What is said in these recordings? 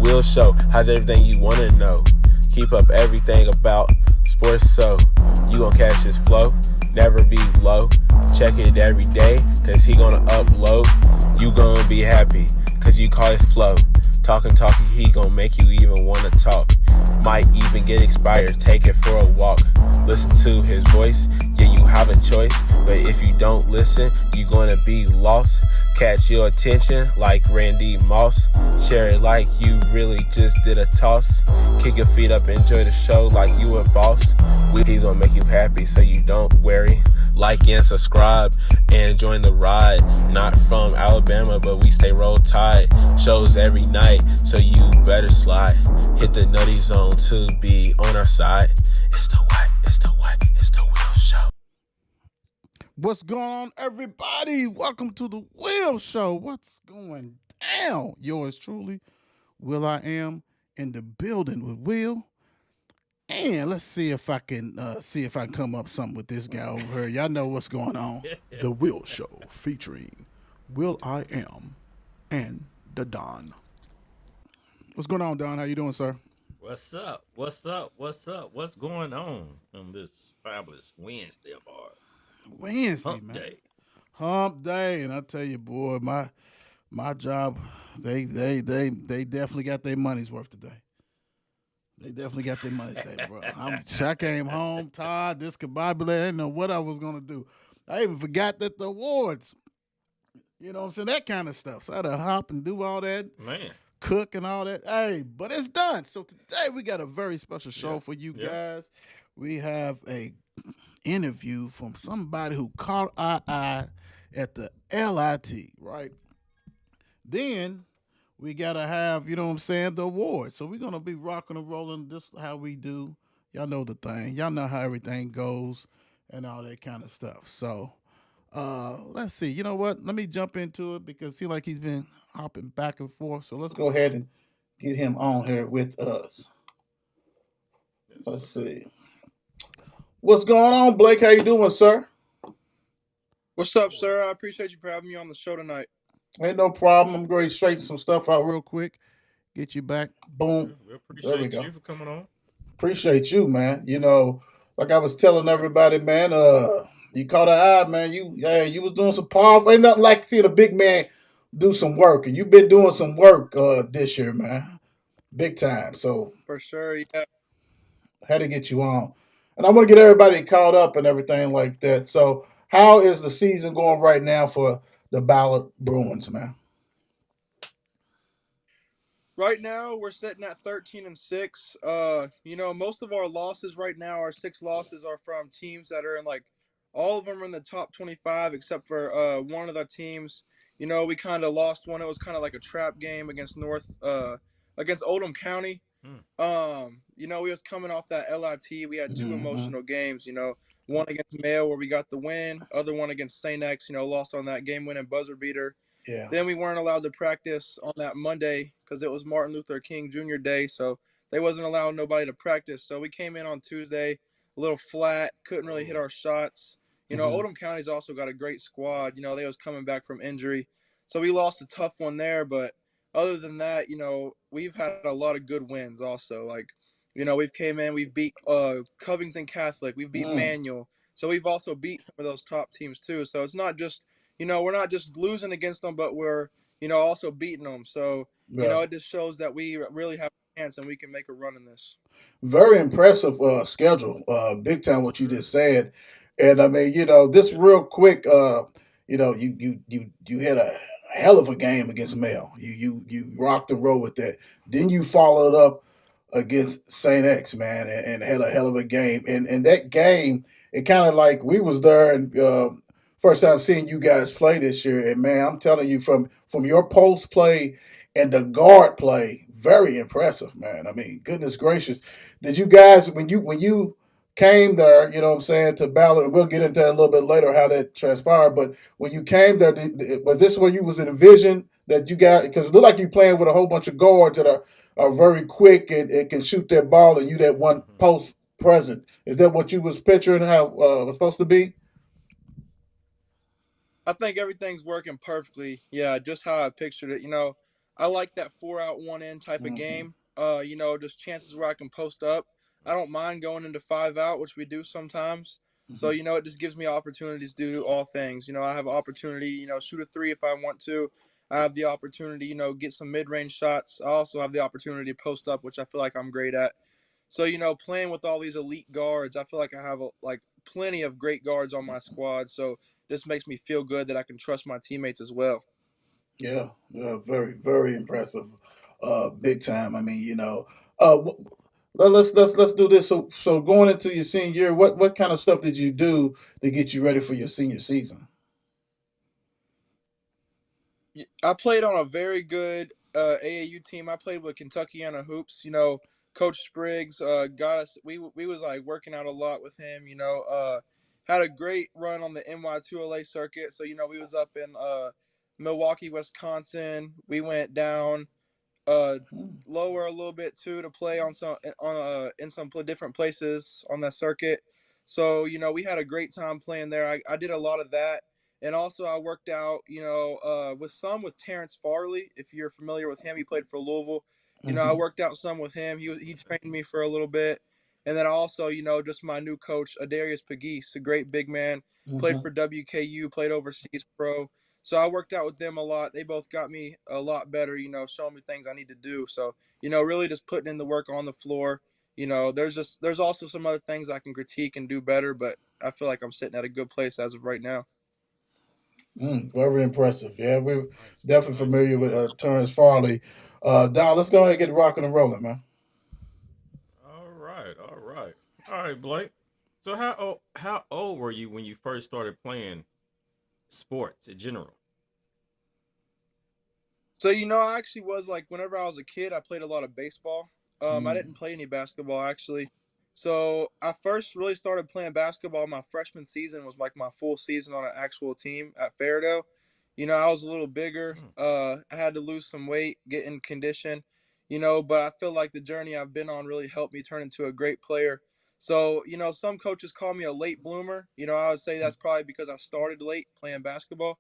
Will Show has everything you want to know. Keep up everything about sports, so you gon' catch his flow, never be low. Check it every day, cause he gonna upload. You gonna be happy, cause you call his flow. Talking, he gon' make you even wanna talk. Might even get inspired, take it for a walk. Listen to his voice, yeah, you have a choice. But if you don't listen, you gonna be lost. Catch your attention like Randy Moss. Share it like you really just did a toss. Kick your feet up, enjoy the show like you a boss. He's gonna make you happy, so you don't worry. Like and subscribe and join the ride. Not from Alabama, but we stay roll tide. Shows every night, so you better slide. Hit the nutty zone to be on our side. It's the Will Show. What's going on, everybody? Welcome to the Will Show. What's going down? Yours truly, Will I Am, in the building with Will. And let's see if I can come up something with this guy over here. Y'all know what's going on. The Will Show featuring Will I Am and the Don. What's going on, Don? How you doing, sir? What's up? What's up? What's up? What's going on this fabulous Wednesday of our Wednesday, hump man. day? Hump day, and I tell you, boy, my job, they definitely got their money's worth today. They definitely got their money's worth, bro. I came home tired, discombobulated. I didn't know what I was gonna do. I even forgot that the awards, you know what I'm saying, that kind of stuff. So I had to hop and do all that, Man. cook and all that. Hey, but it's done. So today we got a very special show Yeah. for you Yeah. guys. We have a interview from somebody who caught our eye at the LIT, right? Then we gotta have, you know what I'm saying, the awards. So we're gonna be rocking and rolling just how we do. Y'all know the thing. Y'all know how everything goes and all that kind of stuff. So let's see. You know what? Let me jump into it because it seems like he's been hopping back and forth. So let's go ahead and get him on here with us. Let's see. What's going on, Blake? How you doing, sir? What's up, sir? I appreciate you for having me on the show tonight. Ain't no problem. I'm going to straighten some stuff out real quick. Get you back. Boom. We There we appreciate go. you for coming on. Appreciate you, man. You know, like I was telling everybody, man, you caught an eye, man. You was doing some powerful. Ain't nothing like seeing a big man do some work. And you've been doing some work this year, man. Big time. So For sure, yeah. had to get you on. And I want to get everybody caught up and everything like that. So how is the season going right now for the Ballard Bruins, man? Right now, we're sitting at 13-6. Most of our losses right now, our 6 losses, are from teams that are in all of them are in the top 25, except for one of the teams. We kind of lost one. It was kind of like a trap game against Oldham County. Hmm. We was coming off that LIT. We had 2 Mm-hmm. emotional games. One against Mayo where we got the win. Other one against St. X. Lost on that game-winning buzzer beater. Yeah. Then we weren't allowed to practice on that Monday because it was Martin Luther King Jr. Day, so they wasn't allowing nobody to practice. So we came in on Tuesday a little flat, couldn't really hit our shots. Oldham County's also got a great squad. They was coming back from injury, so we lost a tough one there. But other than that, we've had a lot of good wins also. We've came in, we've beat Covington Catholic, we've beat Manual, so we've also beat some of those top teams too. So it's not just we're not just losing against them, but we're, also beating them. So, Yeah. it just shows that we really have a chance and we can make a run in this. Very impressive schedule. Big time what you just said. And I mean, this real quick, you had a hell of a game against Mail. You rocked and rolled with that. Then you followed up against Saint X, man, and had a hell of a game. And that game, it kind of like we was there and first time seeing you guys play this year. And man, I'm telling you, from your post play and the guard play, very impressive, man. I mean, goodness gracious. Did you guys when you came there, you know what I'm saying, to Ballard, and we'll get into that a little bit later how that transpired, but when you came there, was this where you was envisioned that you got, because it looked like you playing with a whole bunch of guards that are very quick and can shoot that ball, and you that one post present. Is that what you was picturing how it was supposed to be? I think everything's working perfectly. Yeah, just how I pictured it. I like that 4 out, 1 in type of Mm-hmm. game. Just chances where I can post up. I don't mind going into 5 out, which we do sometimes. So, Mm-hmm. it just gives me opportunities to do all things. I have an opportunity, shoot a three if I want to. I have the opportunity, get some mid range shots. I also have the opportunity to post up, which I feel like I'm great at. So, playing with all these elite guards, I feel like I have like plenty of great guards on my squad. So this makes me feel good that I can trust my teammates as well. Yeah, yeah, very, very impressive. Big time. I mean, uh, wh- let's do this. So going into your senior year, what kind of stuff did you do to get you ready for your senior season? I played on a very good AAU team. I played with Kentuckiana Hoops. Coach Spriggs got us. We was like working out a lot with him. Had a great run on the NY2LA circuit. So we was up in Milwaukee, Wisconsin. We went down uh Hmm. lower a little bit too to play on in some different places on that circuit. So we had a great time playing there. I did a lot of that, and also I worked out with Terrence Farley. If you're familiar with him, he played for Louisville. I Hmm. worked out some with him. He trained me for a little bit, and then also just my new coach Adarius Pegues, a great big man, played Hmm. for WKU, played overseas pro. So I worked out with them a lot. They both got me a lot better, showing me things I need to do. So, really just putting in the work on the floor. There's also some other things I can critique and do better, but I feel like I'm sitting at a good place as of right now. Very impressive. Yeah, we're Nice, definitely nice. familiar with Terrence Farley. Don, let's go ahead and get rocking and rolling, man. All right, all right, all right, Blake. So how old were you when you first started playing sports in general? So I actually was like whenever I was a kid, I played a lot of baseball. I Mm. didn't play any basketball actually. So I first really started playing basketball. My freshman season was like my full season on an actual team at Fairdale. I was a little bigger. Mm, I had to lose some weight, get in condition. But I feel like the journey I've been on really helped me turn into a great player. So some coaches call me a late bloomer. I would say that's probably because I started late playing basketball.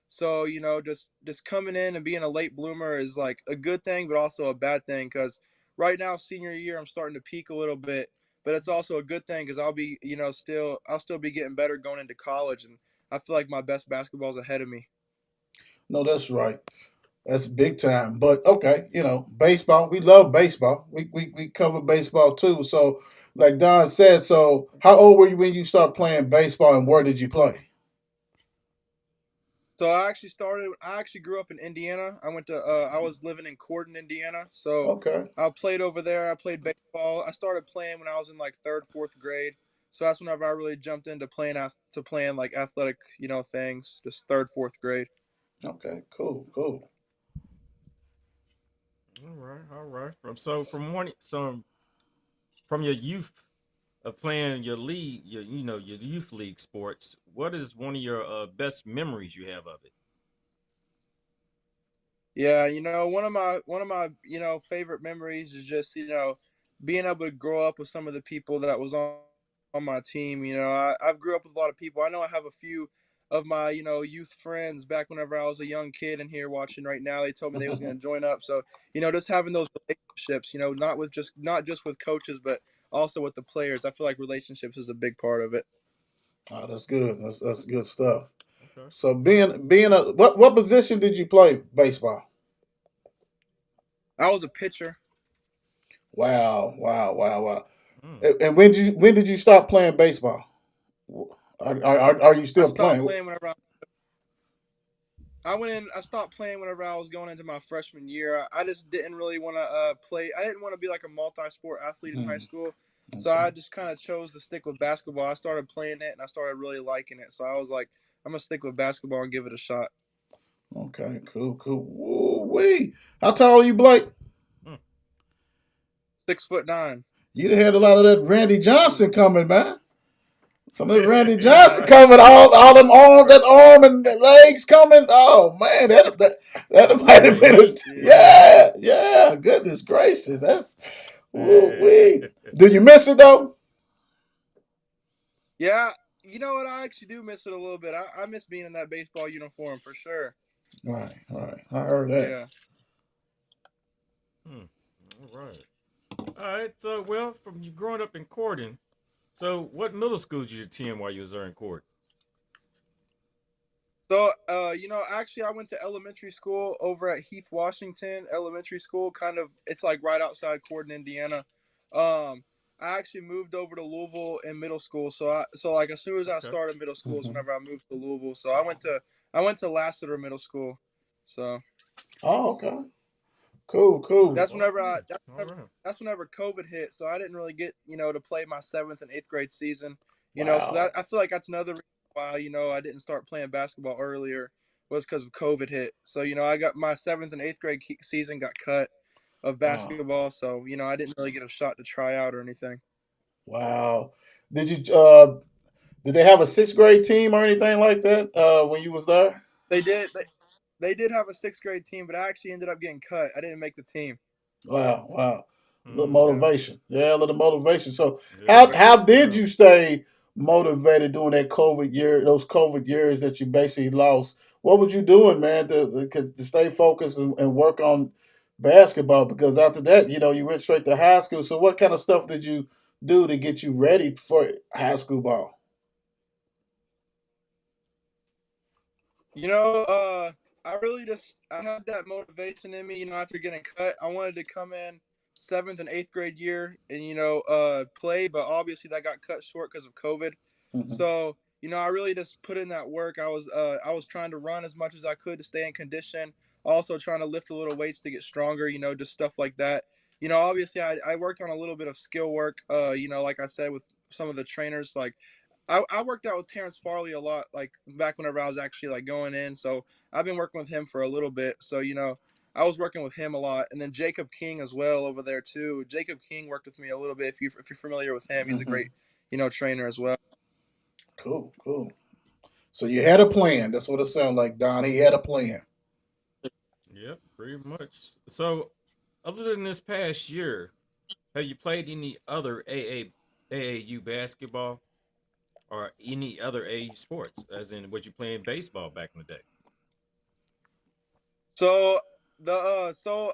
So just coming in and being a late bloomer is like a good thing, but also a bad thing because right now senior year I'm starting to peak a little bit, but it's also a good thing because I'll be I'll still be getting better going into college, and I feel like my best basketball is ahead of me. No, that's right. That's big time. But okay, baseball. We love baseball. We cover baseball too. So, like Don said, so how old were you when you started playing baseball, and where did you play? So I actually grew up in Indiana. I was living in Corden, Indiana. So Okay, I played over there. I played baseball. I started playing when I was in like third, fourth grade. So that's whenever I really jumped into playing like athletic, things, just third, fourth grade. okay, cool, cool. all right, all right. From your youth of playing your league, your youth league sports. What is one of your best memories you have of it? Yeah, one of my favorite memories is just being able to grow up with some of the people that was on my team. I've grew up with a lot of people. I know I have a few of my youth friends back whenever I was a young kid in here watching right now. They told me they was going to join up. So just having those relationships. Not just with coaches, but also with the players. I feel like relationships is a big part of it. Oh, that's good. That's good stuff. Okay. So being a what position did you play baseball? I was a pitcher. Wow, wow, wow, wow. Mm. And when did you stop playing baseball? Are you I still stopped playing? playing whenever I went in. I stopped playing whenever I was going into my freshman year. I just didn't really want to play. I didn't want to be like a multi-sport athlete in high Hmm, school, so okay, I just kind of chose to stick with basketball. I started playing it, and I started really liking it. So I was like, I'm gonna stick with basketball and give it a shot. okay, cool, cool. Woo-wee. How tall are you, Blake? Mm. 6'9". You had a lot of that Randy Johnson Ooh. coming, man. Some of the Randy Johnson Right, coming, all them arm, right. that arm and the legs coming. Oh man, that might have That been heat. yeah, yeah. Goodness gracious, that's woo wee. Do you miss it though? Yeah, you know what? I actually do miss it a little bit. I miss being in that baseball uniform for sure. Right, right. I heard that. Yeah. Hmm. All right. All right. So, well, from you growing up in Corden, so what middle school did you attend while you was there in Corden? So, actually, I went to elementary school over at Heath Washington Elementary School. Kind of, it's like right outside Corden, Indiana. Um, I actually moved over to Louisville in middle school. So like as soon as I Okay. started middle school is Hmm. whenever I moved to Louisville. So I went to Lassiter Middle School. So Oh, okay. Cool, cool. that's Well, whenever I that's all whenever, right. that's whenever COVID hit. So I didn't really get to play my seventh and eighth grade season. So that Wow. I feel like that's another reason why I didn't start playing basketball earlier was because of COVID hit. So I got my seventh and eighth grade season got cut of Wow. basketball. So I didn't really get a shot to try out or anything. Wow. Did you did they have a sixth grade team or anything like that when you was there? They did. They did have a sixth grade team, but I actually ended up getting cut. I didn't make the team. Wow, wow. A little Yeah. motivation. Yeah, a little motivation. So Yeah. how did Yeah. you stay motivated during that COVID year, those COVID years that you basically lost? What was you doing, man, to stay focused and work on basketball? Because after that, you went straight to high school. So what kind of stuff did you do to get you ready for high school ball? You know, uh, I had that motivation in me. After getting cut, I wanted to come in seventh and eighth grade year and play, but obviously that got cut short because of COVID. Hmm. So I really just put in that work. I was trying to run as much as I could to stay in condition. Also trying to lift a little weights to get stronger. Just stuff like that. Obviously I worked on a little bit of skill work. Like I said with some of the trainers, like I worked out with Terrence Farley a lot, like back whenever I was actually like going in. So I've been working with him for a little bit. So I was working with him a lot, and then Jacob King as well over there too. Jacob King worked with me a little bit. If you're familiar with him, he's a Hmm. great trainer as well. Cool, cool. So you had a plan. That's what it sounded like, Don. He had a plan. Yep. Pretty much. So, other than this past year, have you played any other AAU basketball or any other AAU sports? As in, was you playing baseball back in the day? So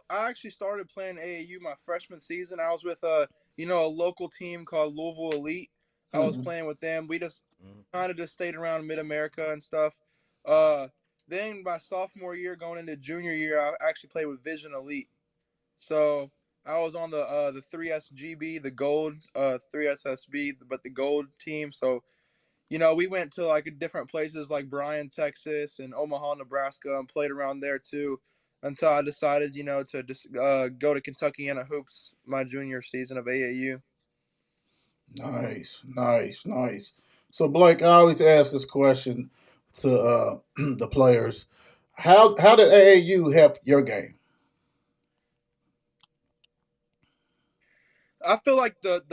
I actually started playing AAU my freshman season. I was with a local team called Louisville Elite. I was Hmm. playing with them. We just Mm. kind of just stayed around Mid America and stuff. Uh, then my sophomore year, going into junior year, I actually played with Vision Elite. So I was on the 3SGB, the gold 3SSB, but the gold team. So we went to like different places like Bryan, Texas, and Omaha, Nebraska, and played around there too, until I decided, to just go to Kentuckiana Hoops my junior season of AAU. Nice, nice, nice. So Blake, I always ask this question to the players: How did AAU help your game? I feel like the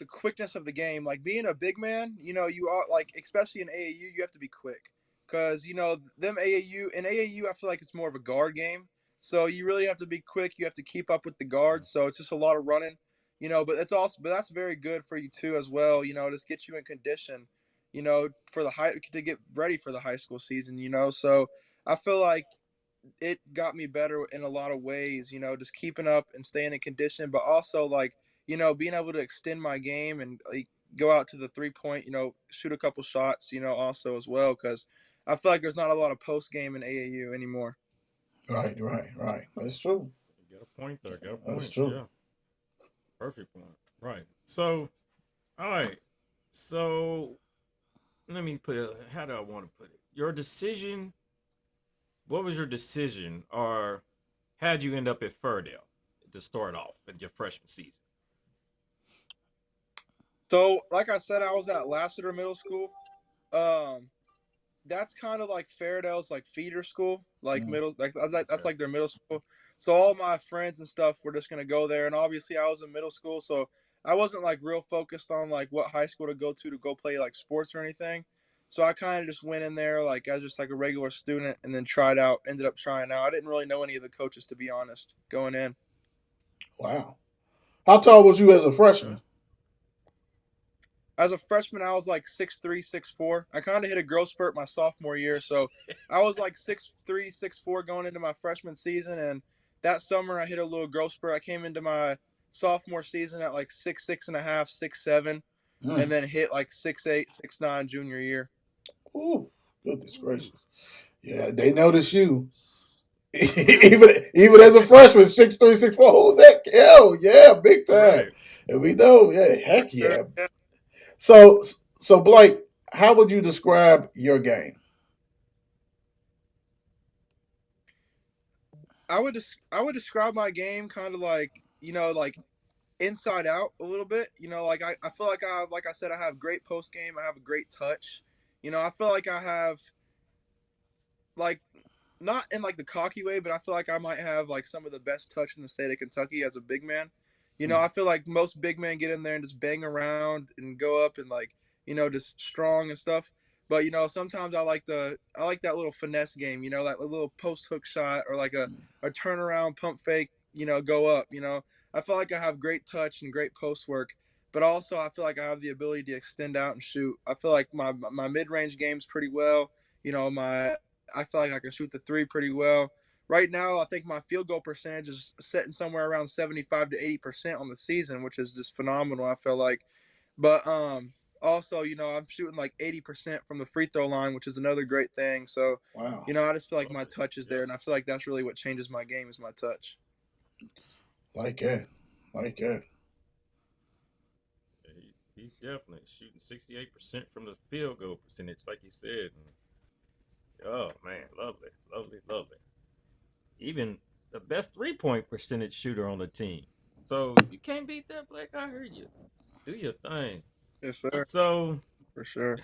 quickness of the game, like being a big man, you are like, especially in AAU, you have to be quick because them AAU. I feel like it's more of a guard game, so you really have to be quick. You have to keep up with the guards, so it's just a lot of running, but that's very good for you too as well. Just get you in condition, for the high to get ready for the high school season. So I feel like it got me better in a lot of ways, just keeping up and staying in condition, but also like, being able to extend my game and like go out to the 3 point, shoot a couple shots, also as well. Cause I feel like there's not a lot of post game in AAU anymore. Right, right, right. That's true. You got a point there. Got a That's point. true. Yeah. Perfect point. Right. So, all right. So, let me put it. How do I want to put it? Your decision. What was your decision, or how'd you end up at Furdale to start off in your freshman season? So, like I said, I was at Lassiter Middle School. Um, that's kind of like Fairdale's like feeder school, like Mm. middle, like that's Okay. like their middle school. So all my friends and stuff were just gonna go there, and obviously I was in middle school, so I wasn't like real focused on like what high school to go play like sports or anything. So I kind of just went in there like as just like a regular student, and then tried out. Ended up trying out. I didn't really know any of the coaches to be honest going in. Wow. How tall was you as a Okay. freshman? As a freshman, I was like 6'3", 6'4". I kind of hit a growth spurt my sophomore year, so I was like 6'3", 6'4" going into my freshman season, and that summer I hit a little growth spurt. I came into my sophomore season at like 6'6.5", 6'7", and Mm. then hit like 6'8", 6'9" junior year. Ooh, goodness Ooh. gracious. Yeah, they notice you. even as a freshman, 6'3", 6'4". Who's that? Hell yeah, big time. Right. And we know, yeah, heck Sure. yeah. Yeah. So so Blake, how would you describe your game? I would describe my game kind of like, like inside out a little bit. Like I feel like I have, like I said, I have great post game. I have a great touch. I feel like I have like, not in like the cocky way, but I feel like I might have like some of the best touch in the state of Kentucky as a big man. I feel like most big men get in there and just bang around and go up and like, just strong and stuff. But sometimes I like that little finesse game, that little post hook shot or like a turnaround pump fake, go up. I feel like I have great touch and great post work, but also I feel like I have the ability to extend out and shoot. I feel like my mid range game's pretty well. My I feel like I can shoot the three pretty well. Right now, I think my field goal percentage is sitting somewhere around 75 to 80% on the season, which is just phenomenal. I feel like, but also, I'm shooting like 80% from the free throw line, which is another great thing. So, Wow, I just feel like my Lovely. touch is Yeah. there, and I feel like that's really what changes my game is my touch. like that, like that. Yeah, he's definitely shooting 68% from the field goal percentage, like you said. And, oh man, lovely, lovely, lovely. Even the best 3-point percentage shooter on the team. So you can't beat that, Blake. I heard you. Do your thing. Yes, sir, So, for sure.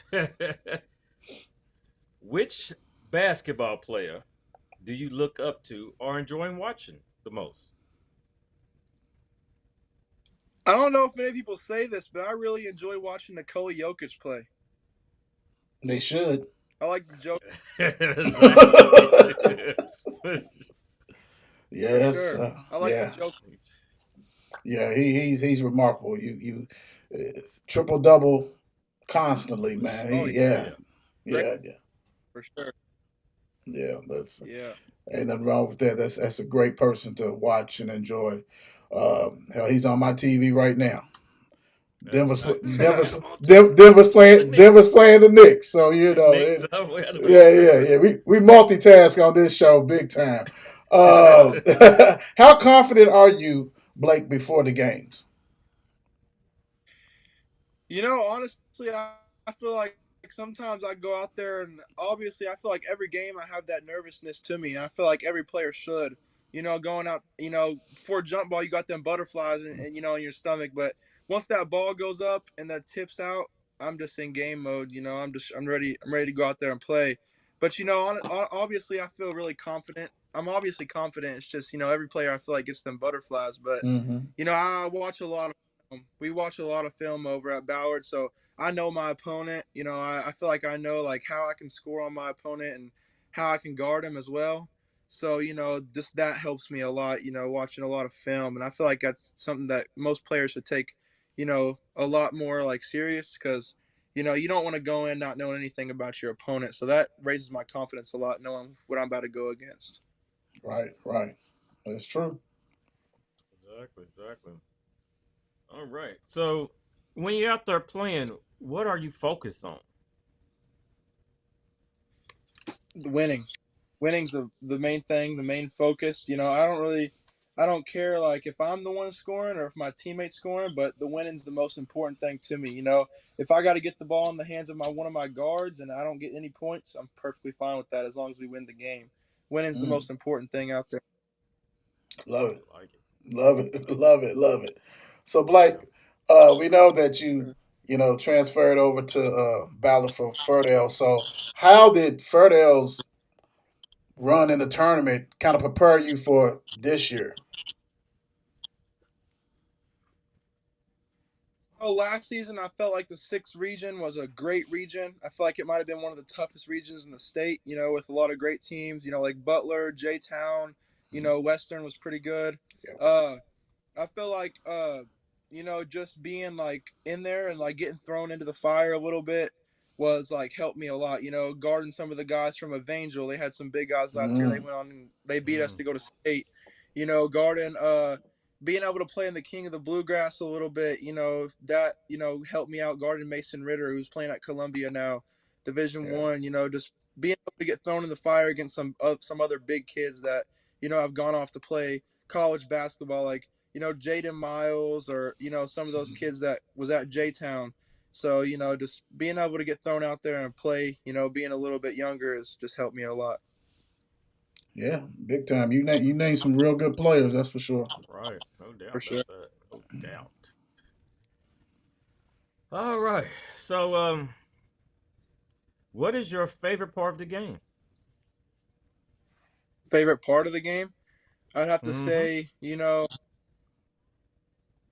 which basketball player do you look up to or enjoy watching the most? I don't know if many people say this, but I really enjoy watching Nikola Jokic play. They should. I like the joke Exactly. for Yes, sure. I like the yeah, joke. yeah. He's remarkable. Triple double constantly, man. Oh, Yeah, Yeah. great yeah, yeah, for sure. yeah. That's Yeah. ain't nothing wrong with that. That's a great person to watch and enjoy. Hell, he's on my TV right now. Denver's Denver's Come on, too. The Denver's Knicks. playing the Knicks, so Knicks. Oh, we had to make yeah, yeah, sure. yeah. We multitask on this show big time. Um, how confident are you, Blake, before the games? Honestly, I feel like sometimes I go out there and obviously I feel like every game I have that nervousness to me. I feel like every player should. Going out, before jump ball, you got them butterflies in your stomach. But once that ball goes up and that tips out, I'm just in game mode. I'm ready. I'm ready to go out there and play. But obviously, I feel really confident. I'm obviously confident. It's just every player I feel like gets them butterflies. But Mm-hmm. I watch a lot of film. We watch a lot of film over at Ballard, so I know my opponent. I feel like I know like how I can score on my opponent and how I can guard him as well. So just that helps me a lot. Watching a lot of film, and I feel like that's something that most players should take, a lot more like serious because you don't want to go in not knowing anything about your opponent. So that raises my confidence a lot, knowing what I'm about to go against. Right, right. That's true. Exactly. Exactly. All right. So when you're out there playing, what are you focused on? The winning's the main thing, the main focus. I don't care like if I'm the one scoring or if my teammate's scoring, but the winning's the most important thing to me. If I got to get the ball in the hands of my one of my guards and I don't get any points, I'm perfectly fine with that as long as we win the game. Winning's the Mm, most important thing out there. love it, I like it. love it, love it, love it. So, Blake, Yeah. we know that you transferred over to Ballard for Ferdale. So, how did Ferdale's run in the tournament kind of prepare you for this year? Oh, last season I felt like the sixth region was a great region. I feel like it might have been one of the toughest regions in the state. With a lot of great teams. Like Butler, J Town. Western was pretty good. Yeah. Uh, I feel like just being like in there and like getting thrown into the fire a little bit was like helped me a lot. Guarding some of the guys from Evangel. They had some big guys last year. They Mm, went on and they beat us Mm. to go to state. Garden, being able to play in the King of the Bluegrass a little bit, that helped me out. Garden Mason Ritter, who's playing at Columbia now, Division Yeah. One. Just being able to get thrown in the fire against some other big kids that have gone off to play college basketball, like Jaden Miles, or some of those kids that was at J Town. So just being able to get thrown out there and play, being a little bit younger has just helped me a lot. Yeah, big time. You name some real good players, that's for sure. Right. No doubt For sure. about that. No doubt. All right. So, what is your favorite part of the game? Favorite part of the game? I'd have to Mm-hmm. say,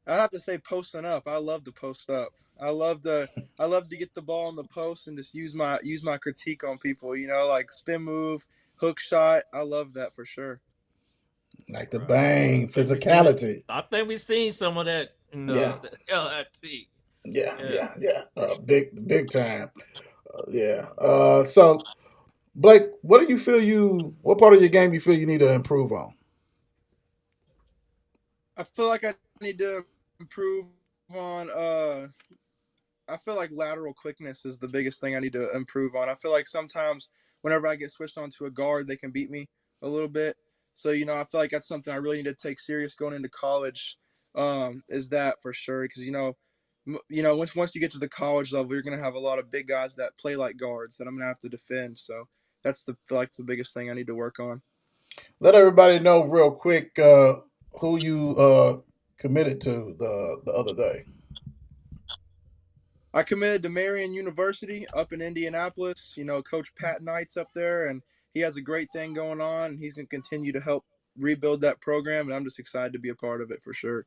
I'd have to say posting up. I love to post up. I love to get the ball in the post and just use my critique on people. Like spin move, hook shot. I love that for sure. Like the Right. I bang, think we seen it. physicality. I think we seen some of that in Yeah, the LFT. yeah, Yeah. yeah, yeah. For sure. Big time. Yeah. So Blake, what do you feel what part of your game you feel you need to improve on? I feel like I need to improve on. I feel like lateral quickness is the biggest thing I need to improve on. I feel like sometimes whenever I get switched onto a guard, they can beat me a little bit. So I feel like that's something I really need to take serious going into college. Is that for sure? Because once you get to the college level, you're gonna have a lot of big guys that play like guards that I'm gonna have to defend. So that's the biggest thing I need to work on. Let everybody know real quick who you committed to the other day. I committed to Marion University up in Indianapolis. Coach Pat Knight's up there, and he has a great thing going on. And he's going to continue to help rebuild that program, and I'm just excited to be a part of it for sure.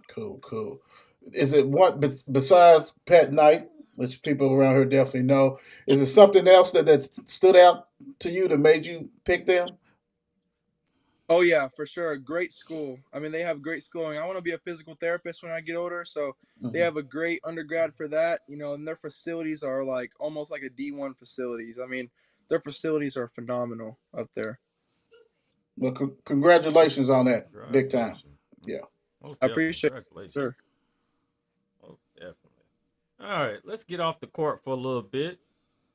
Cool, cool. Is it what besides Pat Knight, which people around here definitely know? Is it something else that stood out to you that made you pick them? Oh yeah, for sure. Great school. I mean, they have great schooling. I want to be a physical therapist when I get older, so they Hmm. have a great undergrad for that. And their facilities are like almost like a D1 facilities. I mean, their facilities are phenomenal up there. Well, congratulations on that, big time. Congratulations. Yeah. Most I definitely. appreciate it. Congratulations. Sure. Most definitely. All right. Let's get off the court for a little bit.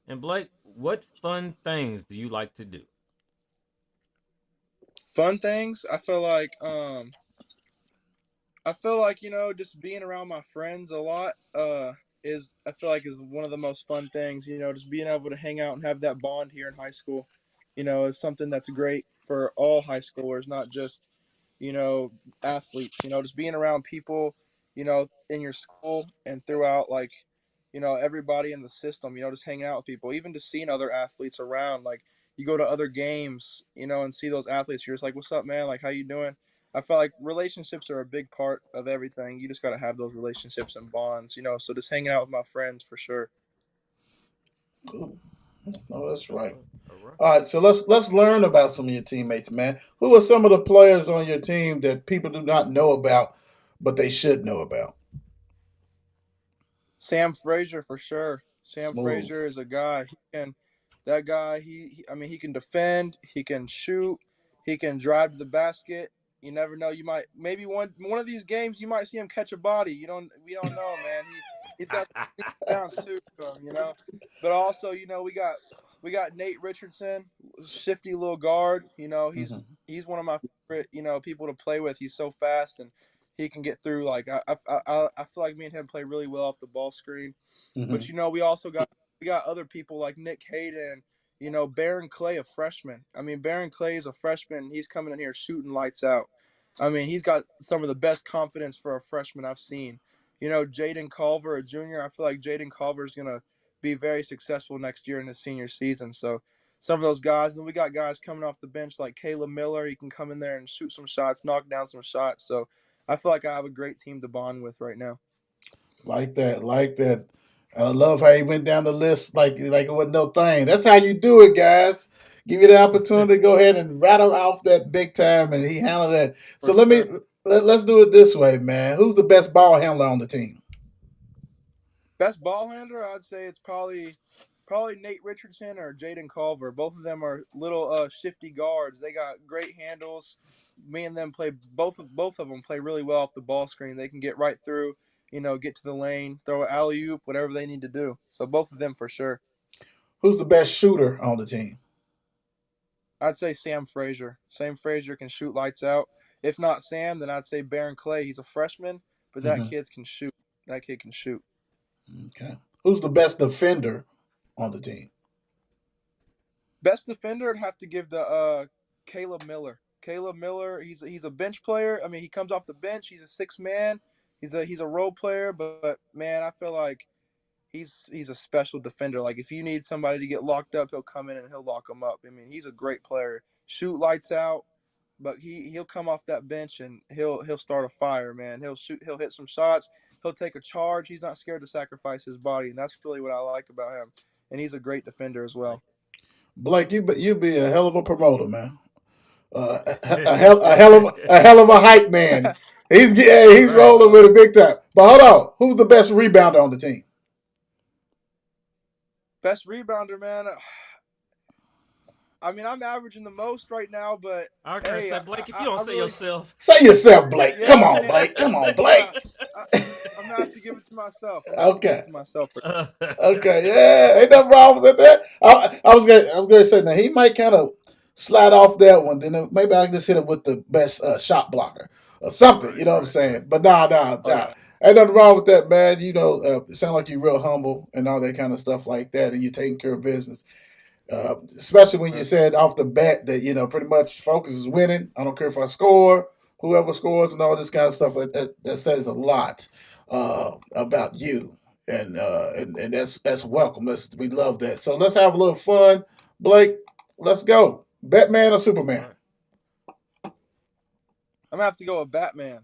And Blake, what fun things do you like to do? Fun things. I feel like just being around my friends a lot is I feel like is one of the most fun things. Just being able to hang out and have that bond here in high school. Is something that's great for all high schoolers, not just you know, athletes, just being around people, in your school and throughout, like, everybody in the system, just hanging out with people, even just seeing other athletes around. Like, you go to other games, and see those athletes, you're just like, what's up, man? Like, how you doing? I feel like relationships are a big part of everything. You just got to have those relationships and bonds, so just hanging out with my friends for sure. Cool. No, that's All right. right. All right. All right, so let's learn about some of your teammates, man. Who are some of the players on your team that people do not know about, but they should know about? Sam Frazier for sure. Sam Smooth. Frazier is a guy. That guy. I mean, he can defend. He can shoot. He can drive to the basket. You never know. You might maybe one of these games you might see him catch a body. We don't know, man. He's got some bounce too, But also, we got Nate Richardson, shifty little guard. He's Hmm. he's one of my favorite people to play with. He's so fast and he can get through. Like I feel like me and him play really well off the ball screen. But Hmm. we got other people like Nick Hayden, Baron Clay, a freshman. I mean, Baron Clay is a freshman. He's coming in here shooting lights out. I mean, he's got some of the best confidence for a freshman I've seen. Jaden Culver, a junior. I feel like Jaden Culver is gonna be very successful next year in his senior season. So some of those guys, and then we got guys coming off the bench like Caleb Miller. He can come in there and shoot some shots, knock down some shots. So I feel like I have a great team to bond with right now. Like that, like that. And I love how he went down the list like it wasn't no thing. That's how you do it, guys. Give you the opportunity to go ahead and rattle off that big time, and he handled that. So For let me sure. let's do it this way, man. Who's the best ball handler on the team? Best ball handler, I'd say it's probably Probably Nate Richardson or Jaden Culver. Both of them are little shifty guards. They got great handles. Me and them play both of them play really well off the ball screen. They can get right through, get to the lane, throw an alley oop, whatever they need to do. So both of them for sure. Who's the best shooter on the team? I'd say Sam Frazier. Sam Frazier can shoot lights out. If not Sam, then I'd say Baron Clay. He's a freshman, but that kid can shoot. That kid can shoot. Okay. Who's the best defender on the team? Best defender, I'd have to give the Caleb Miller. Caleb Miller, he's a bench player. I mean, he comes off the bench. He's a sixth man. He's a role player, but man, I feel like he's a special defender. Like if you need somebody to get locked up, he'll come in and he'll lock them up. I mean, he's a great player. Shoot lights out, but he'll come off that bench and he'll start a fire, man. He'll hit some shots. He'll take a charge. He's not scared to sacrifice his body, and that's really what I like about him. And he's a great defender as well. Blake, you be a hell of a promoter, man. A hell of a hype man. He's rolling with a big time. But hold on, who's the best rebounder on the team? Best rebounder, man. I mean, I'm averaging the most right now, but I was gonna say, Blake, if you don't say yourself, say yourself, Blake. Yeah, come on, Blake. Come on, Blake. I'm gonna have to give it to myself. Okay. Okay. Yeah, ain't nothing wrong with that. I was gonna say now he might kind of slide off that one. Then maybe I can just hit him with the best shot blocker or something. You know what I'm saying? But nah. Ain't nothing wrong with that, man. It sounds like you're real humble and all that kind of stuff like that, and you're taking care of business. Especially when you said off the bat that pretty much focus is winning. I don't care if I score, whoever scores, and all this kind of stuff. That says a lot about you, and that's welcome. We love that. So let's have a little fun, Blake. Let's go. Batman or Superman? I'm gonna have to go with Batman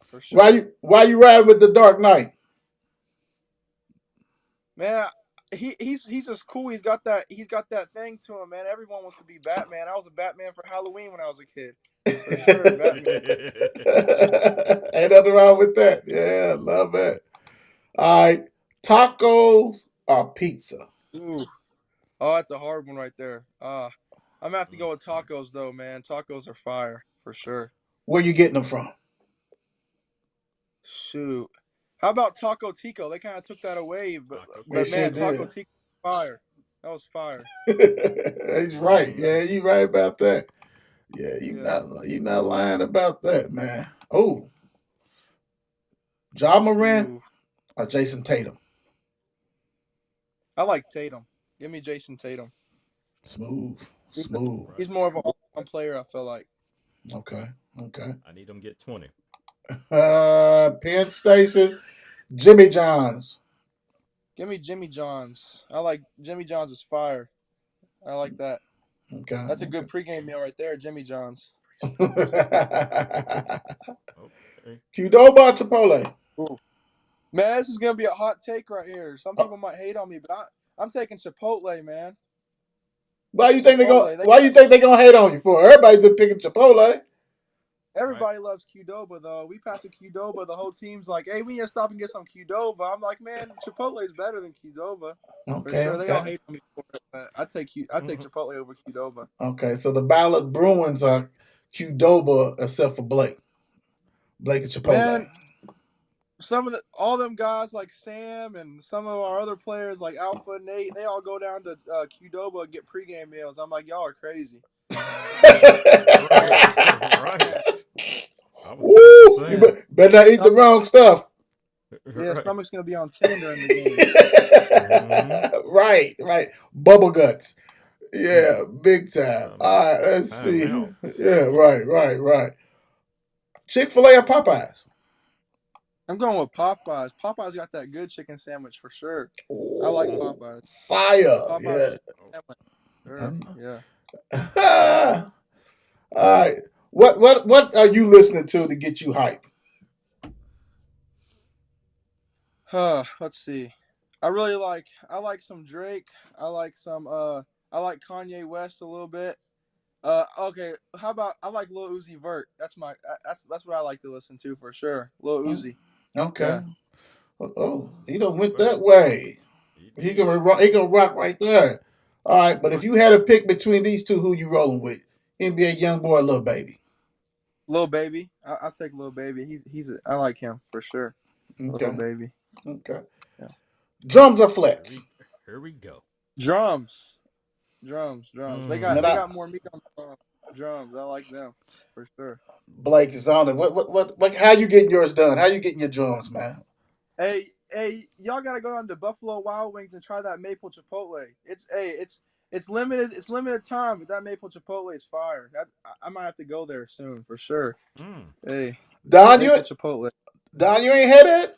for sure. Why you riding with the Dark Knight? Man, he's just cool. He's got that thing to him, man. Everyone wants to be Batman. I was a Batman for Halloween when I was a kid. For sure, Batman. Ain't nothing wrong with that. Yeah, love that. All right, tacos or pizza? Ooh. Oh, that's a hard one right there. I'm gonna have to go with tacos though, man. Tacos are fire for sure. Where you getting them from? Shoot. How about Taco Tico? They kind of took that away, but man, Taco Tico fire. That was fire. He's right. Yeah, you right about that. Yeah, you not lying about that, man. Oh, Ja Morant or Jason Tatum? I like Tatum. Give me Jason Tatum. Smooth. He's more of a player, I feel like. Okay. I need him to get 20. Penn Station, Jimmy John's. Give me Jimmy John's. I like Jimmy John's is fire. I like that. Okay. That's a good pregame meal right there, Jimmy John's. Okay. Qdoba or Chipotle? Ooh. Man, this is gonna be a hot take right here. Some people might hate on me, but I'm taking Chipotle, man. Why you think they're gonna hate on you for? Everybody's been picking Chipotle. Everybody loves Qdoba though. We pass a Qdoba, the whole team's like, "Hey, we need to stop and get some Qdoba." I'm like, "Man, Chipotle is better than Qdoba." Okay, for sure. They all hate on me for it, but I take Chipotle over Qdoba. Okay, so the Ballard Bruins are Qdoba except for Blake. Blake and Chipotle. Man, all them guys like Sam and some of our other players like Alpha, Nate, they all go down to Qdoba and get pregame meals. I'm like, y'all are crazy. Right. Woo! You better not eat the wrong stuff. Yeah, stomach's gonna be on 10 during the game. Right. Bubble guts. Yeah, big time. All right, let's see. Yeah, right. Chick-fil-A or Popeyes? I'm going with Popeyes. Popeyes got that good chicken sandwich for sure. Ooh, I like Popeyes. Fire. Popeyes sure. Yeah. All right. What are you listening to get you hype? Let's see. I like some Drake. I like Kanye West a little bit. Okay. How about I like Lil Uzi Vert. That's what I like to listen to for sure. Lil Uzi. Okay. Yeah. Oh, he don't went that way. He gonna rock right there. All right, but if you had to pick between these two, who you rolling with? NBA young boy, little baby. Little baby, I take little baby. I like him for sure. Little Okay, baby. okay. Yeah. Drums or Here flex? we here we go. Drums, drums. They got Man, Mm. they got more meat on the bone. Drums. I like them for sure. Blake is on it. What? How you getting yours done? How you getting your drums, man? Hey, y'all gotta go down to Buffalo Wild Wings and try that maple chipotle. It's limited. It's limited time, but that maple chipotle is fire. I might have to go there soon for sure. Mm. Hey, Don, maple chipotle. You ain't had it.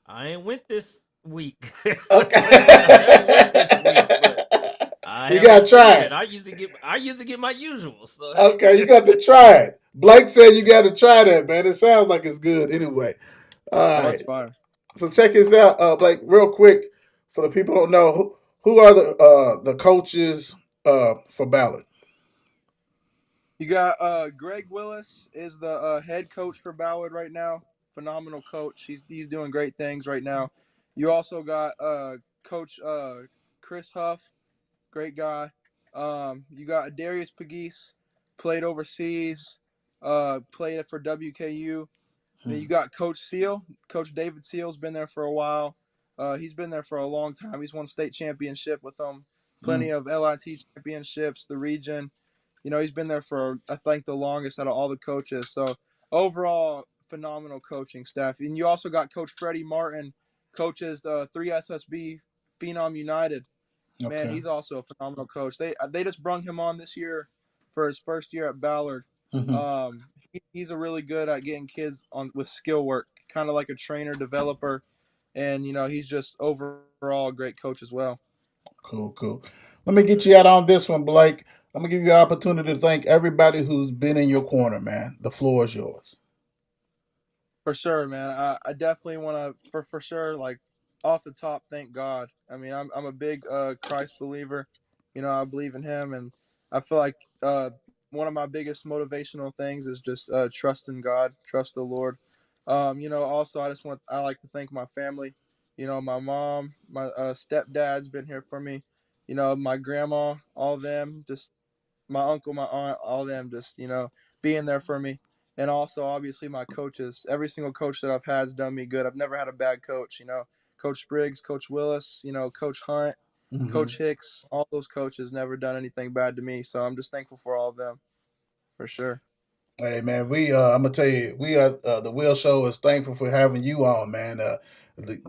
I ain't went this week. I haven't went this week, but Okay. I You haven't gotta seen try it. it. I usually get my usual. So Okay, you got to try it. Blake said you got to try that, man. It sounds like it's good anyway. All Oh, right. it's fire. So check this out, Blake, real quick for the people who don't know who are the coaches for Ballard. You got Greg Willis is the head coach for Ballard right now. Phenomenal coach. He's doing great things right now. You also got Coach Chris Huff, great guy. You got Darius Pagese, played overseas, played for WKU. Then you got Coach Seal. Coach David Seal's been there for a while. He's been there for a long time. He's won state championship with them, plenty of LIT championships, the region. He's been there for I think the longest out of all the coaches. So overall, phenomenal coaching staff. And you also got Coach Freddie Martin, coaches the 3SSB Phenom United. Man, Okay. he's also a phenomenal coach. They just brung him on this year for his first year at Ballard. Mm-hmm. He's a really good at getting kids on with skill work, kind of like a trainer developer, and he's just overall a great coach as well. Cool. Let me get you out on this one, Blake. I'm gonna give you an opportunity to thank everybody who's been in your corner, man. The floor is yours. For sure, man. I definitely want to, for sure, like off the top, thank God. I mean, I'm a big Christ believer. I believe in Him, and I feel like one of my biggest motivational things is just trust in God, trust the Lord. Also, I like to thank my family. My mom, my stepdad's been here for me. My grandma, all of them, just my uncle, my aunt, all of them just, being there for me. And also, obviously, my coaches. Every single coach that I've had has done me good. I've never had a bad coach. Coach Briggs, Coach Willis, Coach Hunt, Mm-hmm. Coach Hicks, all those coaches never done anything bad to me. So I'm just thankful for all of them, for sure. Hey man, I'm gonna tell you, we are the Will Show is thankful for having you on, man.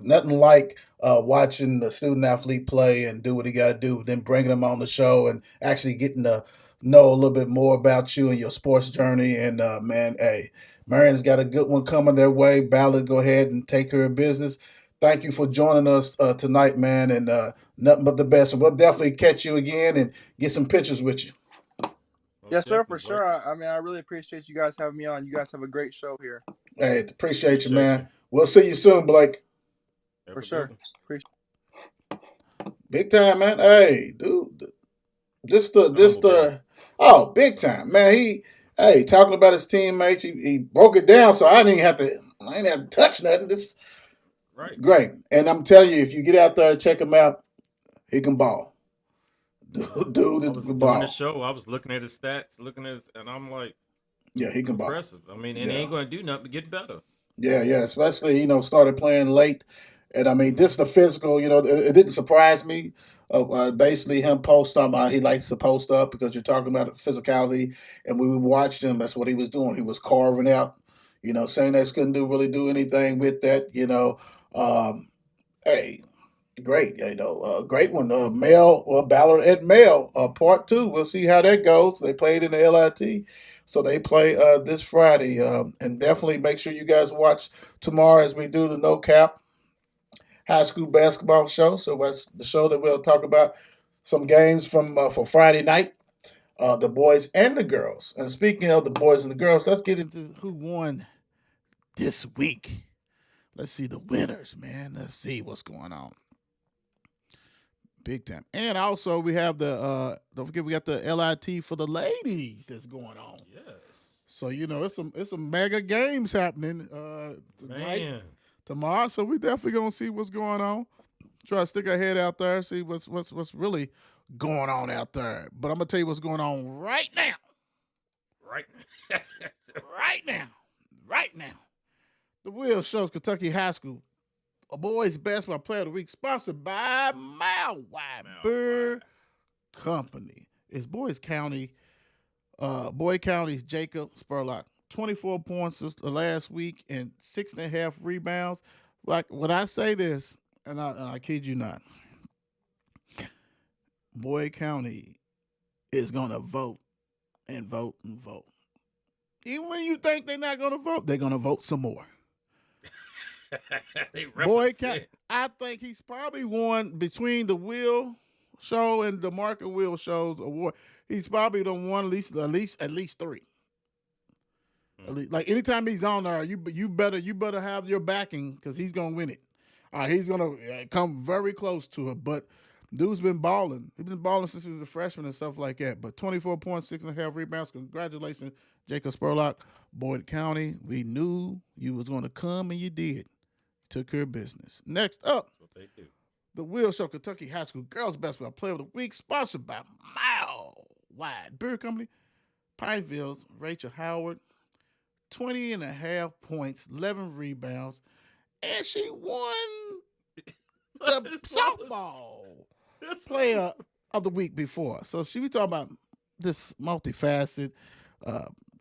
Nothing like watching the student athlete play and do what he got to do, then bringing him on the show and actually getting to know a little bit more about you and your sports journey. And man, hey, Marion's got a good one coming their way. Ballard, go ahead and take care of business. Thank you for joining us tonight, man, and nothing but the best. And we'll definitely catch you again and get some pictures with you. Yes, most sir, for definitely, sure. Blake. I mean, I really appreciate you guys having me on. You guys have a great show here, Hey, appreciate you, Appreciate you. man. We'll see you soon, Blake. Have for a good sure. one. Appreciate. Big time, man. Hey, dude. The humble brag. Oh, big time, man. Hey, talking about his teammates, he broke it down, so I didn't have to touch nothing. This Right. great. And I'm telling you, if you get out there and check him out, he can ball. Dude I is was can doing the ball. show. I was looking at his stats, and I'm like, Yeah, he can ball. impressive. I mean, and he Yeah. ain't going to do nothing but get better. Yeah. Especially started playing late, and I mean this is Hmm. the physical. It didn't surprise me. Basically, him post up. He likes to post up because you're talking about physicality, and when we watched him, that's what he was doing. He was carving out. Saying that couldn't really do anything with that. Hey, great. Great one. Male Ballard at Male part two. We'll see how that goes. They played in the LIT. So they play this Friday, and definitely make sure you guys watch tomorrow as we do the No Cap High School Basketball Show. So that's the show that we'll talk about some games from for Friday night, the boys and the girls. And speaking of the boys and the girls, let's get into who won this week. Let's see the winners, man. Let's see what's going on. Big time. And also we have don't forget we got the LIT for the ladies that's going on. Yes. So it's some mega games happening tonight, Man. tomorrow. So we definitely gonna see what's going on. Try to stick our head out there, see what's really going on out there. But I'm gonna tell you what's going on right now. Right. Right now. The Will Show's Kentucky High School, a boys basketball player of the week, sponsored by Mile Wide Bird Company. It's Boyd County's Jacob Spurlock. 24 points the last week and 6.5 rebounds. Like when I say this, and I kid you not, Boyd County is gonna vote and vote and vote. Even when you think they're not gonna vote, they're gonna vote some more. Boyd County, I think he's probably won between the Will Show and the Market Will Show's award. He's probably done won at least 3. Like anytime he's on there, you better have your backing because he's gonna win it. He's gonna come very close to it. But dude's been balling. He's been balling since he was a freshman and stuff like that. But 24 points, 6.5 rebounds. Congratulations, Jacob Spurlock, Boyd County. We knew you was gonna come and you did. Took care of business. Next up, That's what they do. the Will Show Kentucky High School Girls Basketball Player of the Week, sponsored by Mile Wide Beer Company. Pineville's Rachel Howard, 20.5 points, 11 rebounds, and she won the softball player of the week before. So she was talking about this multifaceted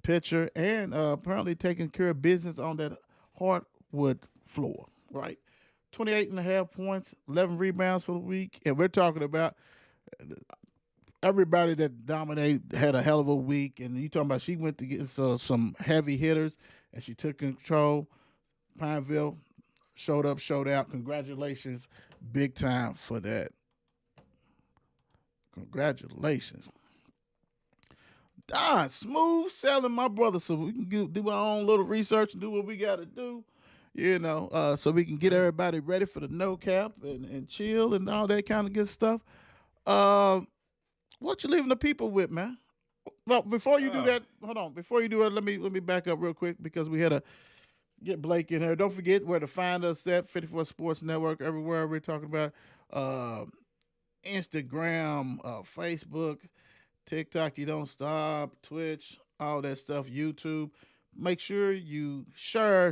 pitcher and apparently taking care of business on that hardwood floor, right? 28.5 points, 11 rebounds for the week. And we're talking about everybody that dominated had a hell of a week. And you talking about she went to get some heavy hitters and she took control. Pineville showed up, showed out. Congratulations, big time for that. Congratulations. Don, smooth selling my brother so we can do our own little research and do what we got to do. So we can get everybody ready for the no cap and chill and all that kind of good stuff. What you leaving the people with, man? Well, before you do that, hold on. Before you do it, let me back up real quick because we had to get Blake in here. Don't forget where to find us at 54 Sports Network, everywhere we're talking about Instagram, Facebook, TikTok, You Don't Stop, Twitch, all that stuff, YouTube. Make sure you share,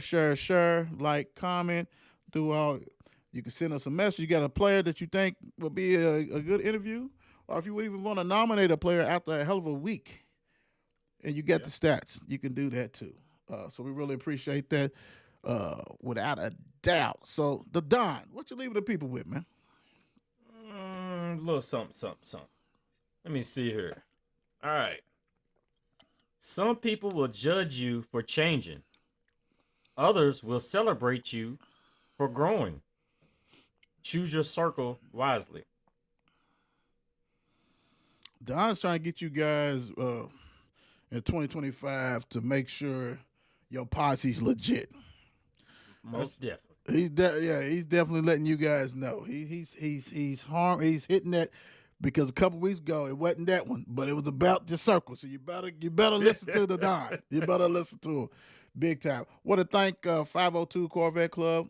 like, comment, do all. You can send us a message. You got a player that you think will be a good interview, or if you would even want to nominate a player after a hell of a week, and you got the stats, you can do that too. So we really appreciate that, without a doubt. So the Don, what you leaving the people with, man? A little something. Let me see here. All right. Some people will judge you for changing. Others will celebrate you for growing. Choose your circle wisely. Don's trying to get you guys in 2025 to make sure your posse's legit. Most definitely. He's definitely letting you guys know. He's hitting that. Because a couple weeks ago, it wasn't that one, but it was about your circle. So you better listen to the Don. You better listen to him big time. Want to thank 502 Corvette Club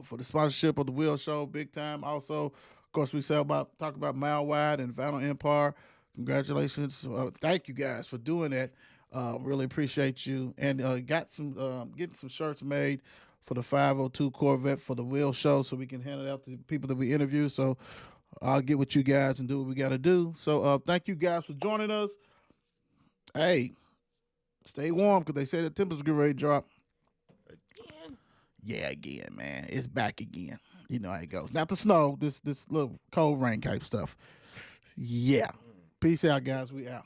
for the sponsorship of the Will Show big time. Also, of course, we talk about Mile Wide and Final Empire. Congratulations. Thank you guys for doing that. Really appreciate you. And getting some shirts made for the 502 Corvette for the Will Show so we can hand it out to the people that we interview. So I'll get with you guys and do what we got to do. So thank you guys for joining us. Hey, stay warm because they say the temperatures get ready to drop. Again? Yeah, again, man. It's back again. You know how it goes. Not the snow, this little cold rain type stuff. Yeah. Peace out, guys. We out.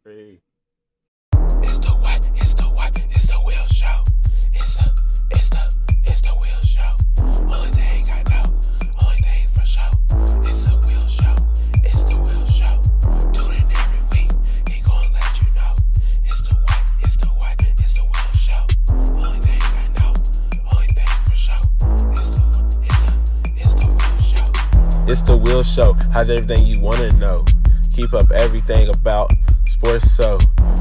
Hey. It's the Will Show. It's the Will Show. Only thing I know. For sure. It's the Will Show. It's the Will Show. Tune in every week. He gonna let you know. It's the Will Show. Only thing I know. Only thing for sure. It's the Will Show. It's the Will Show. How's everything you wanna know? Keep up everything about sports so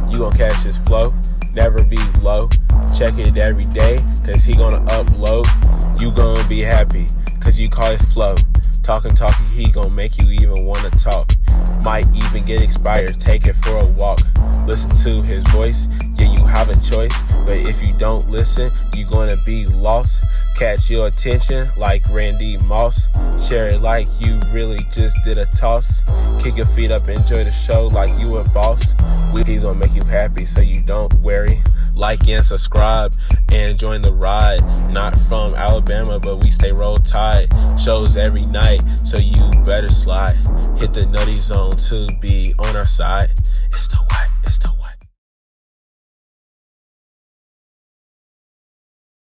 you gon' catch his flow. Never be low. Check it every day, cause he gonna upload. You gonna be happy. cause you call his flow. Talking, he gon' make you even wanna talk. Might even get expired, take it for a walk. Listen to his voice, yeah, you have a choice. But if you don't listen, you gonna be lost. Catch your attention like Randy Moss. Share it like you really just did a toss. Kick your feet up, enjoy the show like you a boss. He's gonna make you happy so you don't worry. Like and subscribe and join the ride. Not from Alabama, but we stay roll tide. Shows every night, so you better slide. Hit the nutty zone to be on our side. It's the way.